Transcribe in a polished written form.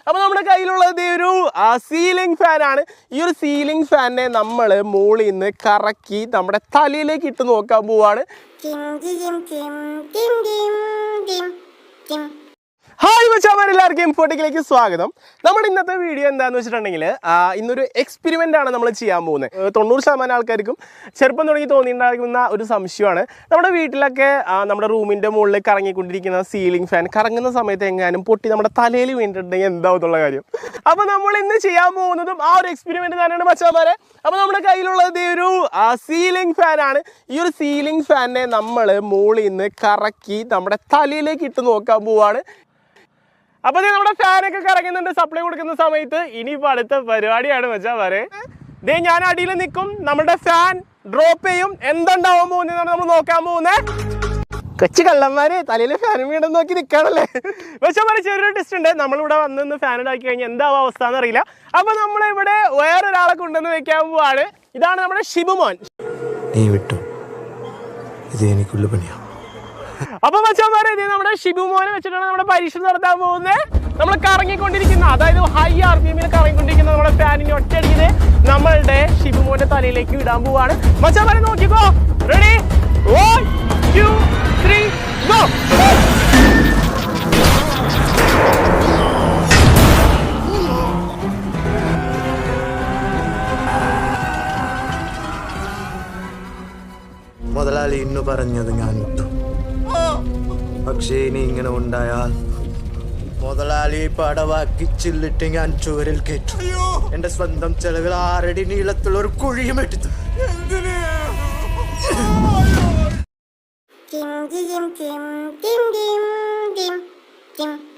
അപ്പോൾ നമ്മുടെ കയ്യിലുള്ളത് ഒരു സീലിംഗ് ഫാനാണ്. ഈ ഒരു സീലിംഗ് ഫാനിനെ നമ്മൾ മുകളിൽ നിന്ന് കറക്കി നമ്മുടെ തലയിലേക്ക് ഇട്ട് നോക്കാൻ പോവാണ്. ഹായ് മച്ചാമാർ, എല്ലാവർക്കും ഇൻഫോട്ടിക്കിലേക്ക് സ്വാഗതം. നമ്മുടെ ഇന്നത്തെ വീഡിയോ എന്താണെന്ന് വെച്ചിട്ടുണ്ടെങ്കിൽ ഇന്നൊരു എക്സ്പെരിമെൻ്റ് ആണ് നമ്മൾ ചെയ്യാൻ പോകുന്നത്. 90% ആൾക്കാർക്കും ചെറുപ്പം തുടങ്ങി തോന്നിയിട്ടുണ്ടാകുന്ന ഒരു സംശയമാണ്. നമ്മുടെ വീട്ടിലൊക്കെ നമ്മുടെ റൂമിൻ്റെ മുകളിൽ കറങ്ങിക്കൊണ്ടിരിക്കുന്ന സീലിംഗ് ഫാൻ കറങ്ങുന്ന സമയത്ത് എങ്ങാനും പൊട്ടി നമ്മുടെ തലയിൽ വീണിട്ടുണ്ടെങ്കിൽ എന്താവുന്നുള്ള കാര്യം. അപ്പോൾ നമ്മൾ ഇന്ന് ചെയ്യാൻ പോകുന്നതും ആ ഒരു എക്സ്പെരിമെൻ്റ് തന്നെയാണ് മച്ചാമാരെ. അപ്പോൾ നമ്മുടെ കയ്യിലുള്ളത് ഒരു സീലിംഗ് ഫാനാണ്. ഈ ഒരു സീലിംഗ് ഫാനിനെ നമ്മൾ മുകളിൽ നിന്ന് കറക്കി നമ്മുടെ തലയിലേക്ക് ഇട്ട് നോക്കാൻ പോവാണ്. അപ്പോൾ നമ്മുടെ ഫാനൊക്കെ കറങ്ങുന്നുണ്ട് സപ്ലൈ കൊടുക്കുന്ന സമയത്ത്. ഇനിയിപ്പോൾ അടുത്ത പരിപാടിയാണ് വെച്ചാൽ വരെ ദേ ഞാൻ അടിയിൽ നിൽക്കും, നമ്മുടെ ഫാൻ ഡ്രോപ്പ് ചെയ്യും. എന്തുണ്ടാവാൻ പോകുന്നതാണ് നമ്മൾ നോക്കാൻ പോകുന്നത്. കൊച്ചു കള്ളന്മാരെ തലയിൽ ഫാൻ വീണ്ടെന്ന് നോക്കി നിൽക്കുകയാണല്ലേ. പക്ഷെ പറ ചെറിയൊരു ടെസ്റ്റ് ഉണ്ട്. നമ്മളിവിടെ വന്ന് ഫാൻ ഇടാക്കി കഴിഞ്ഞാൽ എന്താവും അവസ്ഥ എന്നറിയില്ല. അപ്പോൾ നമ്മളിവിടെ വേറൊരാളെ കൊണ്ടുവന്ന് വെക്കാൻ പോവാണ്. ഇതാണ് നമ്മുടെ ഷിബുമോൻ. നീ വിട്ടു, ഇത് എനിക്കുള്ള പണിയാണ്. അപ്പൊ മച്ചാന്മാരെ, ഇത് നമ്മുടെ ഷിബുമോനെ വെച്ചിട്ടാണ് നമ്മുടെ പരീക്ഷ നടത്താൻ പോകുന്നത്. നമ്മൾ കറങ്ങിക്കൊണ്ടിരിക്കുന്ന, അതായത് ഹൈ RPM കറങ്ങിക്കൊണ്ടിരിക്കുന്ന നമ്മുടെ ഫാനിനെ ഒറ്റയടിക്കുന്നത് നമ്മളുടെ ഷിബുമോന്റെ തലയിലേക്ക് ഇടാൻ പോവാണ്. മച്ചാന്മാരെ നോക്കിക്കോ. Ready, 1 2 3 go. മുതലാളി ഇന്നു പറഞ്ഞത് ഞാൻ വിട്ടു. പക്ഷേ ഇനി ഇങ്ങനെ ഉണ്ടായാൽ മുതലാളി പടവാക്കി ചില്ലിട്ട് ഞാൻ ചുവരിൽ കയറ്റും. എന്റെ സ്വന്തം ചെലവിൽ 6 അടി നീളത്തുള്ള ഒരു കുഴിയും എടുത്തു. Dim dim dim dim dim dim dim.